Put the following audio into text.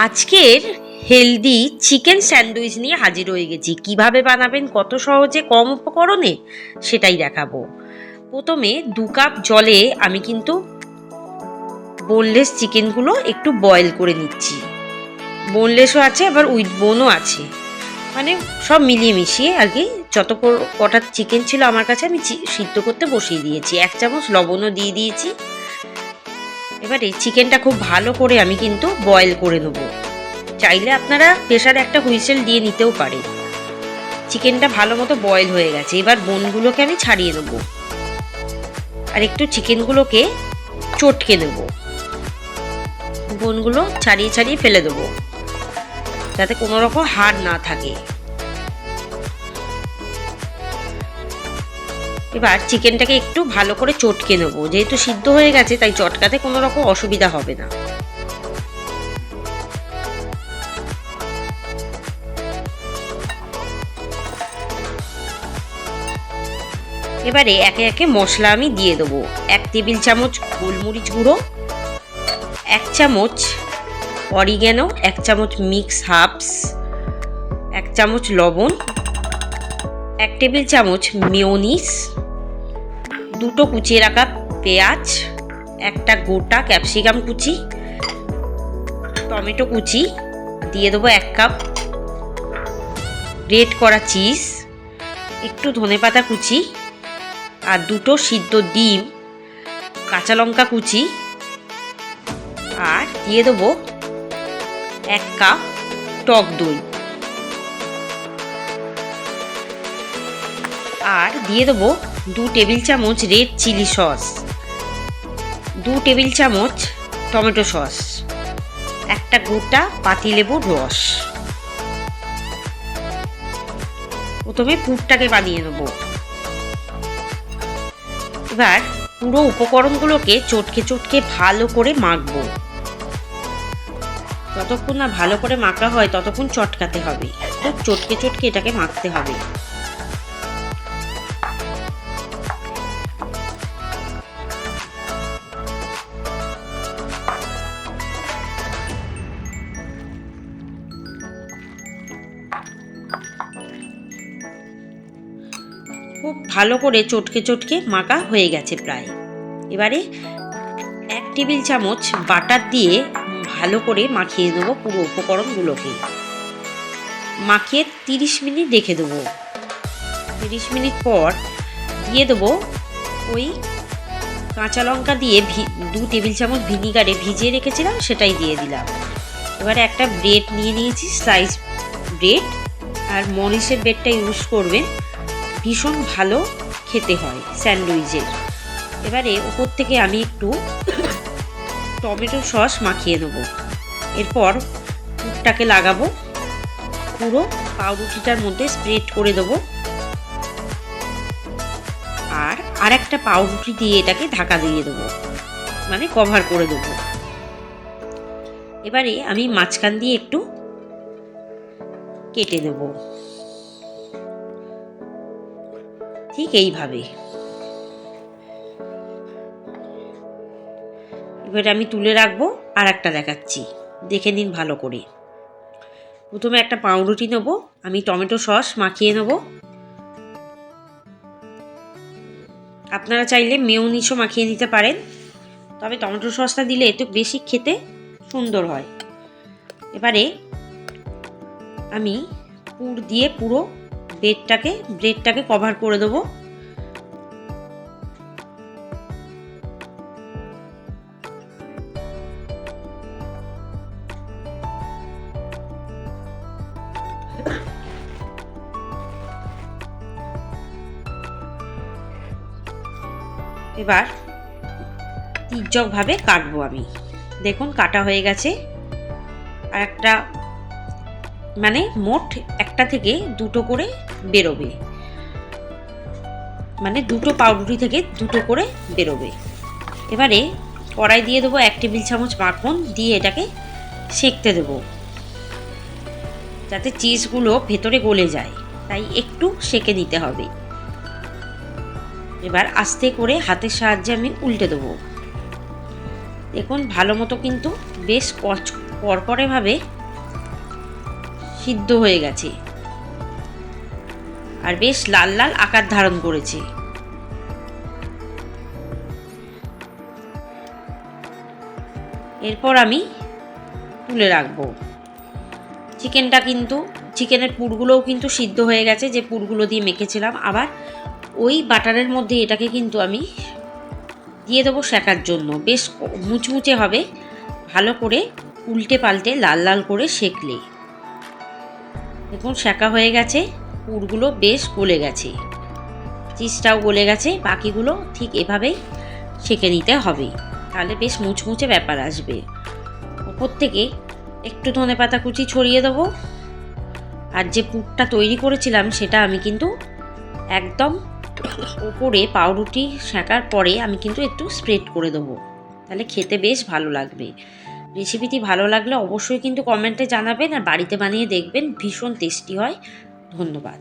আজকের healthy chicken sandwich নিয়ে হাজির হয়ে গেছি। কিভাবে বানাবেন কত সহজে কম উপকরণে সেটাই দেখাবো। প্রথমে 2 কাপ জলে আমি কিন্তু বোনলেস চিকেনগুলো একটু বয়েল করে নিচ্ছি। বোনলেসও আছে আবার উইথ বোনও আছে, মানে সব মিলিয়ে মিশিয়ে আর কি। যত কটা চিকেন ছিল আমার কাছে আমি সিদ্ধ করতে বসিয়ে দিয়েছি। 1 চামচ লবণও দিয়ে দিয়েছি। এবারে চিকেনটা খুব ভালো করে আমি কিন্তু বয়েল করে নেবো। চাইলে আপনারা প্রেসারে একটা হুইসেল দিয়ে নিতেও পারেন। চিকেনটা ভালো মতো বয়েল হয়ে গেছে। এবার বোনগুলোকে আমি ছাড়িয়ে নেব আর একটু চিকেনগুলোকে চটকে নেব। বোনগুলো ছাড়িয়ে ছাড়িয়ে ফেলে দেবো যাতে কোনো রকম হাড় না থাকে। এবার চিকেনটাকে একটু ভালো করে চটকে নেব। যেহেতু সিদ্ধ হয়ে গেছে তাই চটকাতে কোনো রকম অসুবিধা হবে না। এবারে একে একে মশলা আমি দিয়ে দেবো। 1 টেবিল চামচ গোলমরিচ গুঁড়ো, 1 চামচ অরিগ্যানো, 1 চামচ মিক্স হার্বস, 1 চামচ লবণ, 1 টেবিল চামচ মেয়োনিজ, 2টো কুচিয়ে রাখা পেঁয়াজ, 1টা গোটা ক্যাপসিকাম কুচি, টমেটো কুচি দিয়ে দেবো, 1 কাপ গ্রেট করা চিজ, একটু ধনেপাতা কুচি আর 2টো সিদ্ধ ডিম, কাঁচা লঙ্কা কুচি, আর দিয়ে দেবো 1 কাপ টক দই, আর দিয়ে দেবো 2 টেবিল চামচ রেড চিলি সস, 2 টেবিল চামচ টমেটো সস, 1টা গোটা পাতিলেবুর রস। প্রথমে পুরটাকে বানিয়ে নেবো। এবার পুরো উপকরণগুলোকে চটকে চটকে ভালো করে মাখবো। যতক্ষণ না ভালো করে মাখা হয় ততক্ষণ চটকাতে হবে। খুব চটকে চটকে এটাকে মাখতে হবে। খুব ভালো করে চটকে চটকে মাখা হয়ে গেছে প্রায়। এবারে 1 টেবিল চামচ বাটার দিয়ে ভালো করে মাখিয়ে দেবো পুরো উপকরণগুলোকে। মাখিয়ে 30 মিনিট রেখে দেবো। 30 মিনিট পর দিয়ে দেবো ওই কাঁচা লঙ্কা দিয়ে 2 টেবিল চামচ ভিনিগারে ভিজিয়ে রেখেছিলাম, সেটাই দিয়ে দিলাম। এবারে একটা ব্রেড নিয়ে নিয়েছি, স্লাইস ব্রেড, আর মরিচের ব্রেডটা ইউজ করবেন, ভীষণ ভালো খেতে হয় স্যান্ডউইচের। এবারে উপর থেকে আমি একটু টমেটো সস মাখিয়ে নেব। এরপর পুরটাকে লাগাবো, পুরো পাউরুটিটার মধ্যে স্প্রেড করে দেবো, আর আরেকটা পাউরুটি দিয়ে এটাকে ঢাকা দিয়ে দেবো, মানে কভার করে দেবো। এবারে আমি মাঝখান দিয়ে একটু কেটে নেব, ঠিক এইভাবে। এবারে আমি তুলে রাখবো, আর একটা দেখাচ্ছি, দেখে নিন ভালো করে। প্রথমে একটা পাউরুটি নেব, আমি টমেটো সস মাখিয়ে নেব। আপনারা চাইলে মেয়োনিজও মাখিয়ে নিতে পারেন, তবে টমেটো সসটা দিলে একটু বেশি খেতে সুন্দর হয়। এবারে আমি পুর দিয়ে পুরো ব্রেডটাকে কভার করে দেবো। এবার তির্যকভাবে কাটবো আমি। দেখুন কাটা হয়ে গেছে। আর একটা মানে মোট একটা থেকে 2টো করে বেরোবে, মানে 2টো পাউরুটি থেকে 2টো করে বেরোবে। এবারে কড়াই দিয়ে দেবো 1 টেবিল চামচ মাখন, দিয়ে এটাকে সেঁকতে দেবো যাতে চিজগুলো ভেতরে গলে যায়, তাই একটু সেঁকে নিতে হবে। এবার আস্তে করে হাতের সাহায্যে আমি উল্টে দেবো। দেখুন ভালো মতো কিন্তু বেশ কড়কড়েভাবে সিদ্ধ হয়ে গেছে আর বেশ লাল লাল আকার ধারণ করেছে। এরপর আমি তুলে রাখবো। চিকেনের পুরগুলোও কিন্তু সিদ্ধ হয়ে গেছে, যে পুরগুলো দিয়ে মেখেছিলাম। আবার ওই বাটারের মধ্যে এটাকে কিন্তু আমি দিয়ে দেবো সেঁকার জন্য। বেশ মুচমুচে হবে ভালো করে উল্টে পাল্টে লাল লাল করে সেঁকলে। দেখুন সেঁকা হয়ে গেছে, পুরগুলো বেশ গলে গেছে, চিজটাও গলে গেছে। বাকিগুলো ঠিক এভাবেই সেঁকে নিতে হবে, তাহলে বেশ মুচমুচে ব্যাপার আসবে। ওপর থেকে একটু ধনেপাতা কুচি ছড়িয়ে দেবো। আর যে পুরটা তৈরি করেছিলাম সেটা আমি কিন্তু একদম ওপরে পাউরুটি সেঁকার পরে আমি কিন্তু একটু স্প্রেড করে দেবো, তাহলে খেতে বেশ ভালো লাগবে। রেসিপিটি ভালো লাগলে অবশ্যই কিন্তু কমেন্টে জানাবেন, আর বাড়িতে বানিয়ে দেখবেন, ভীষণ টেস্টি হয়। ধন্যবাদ।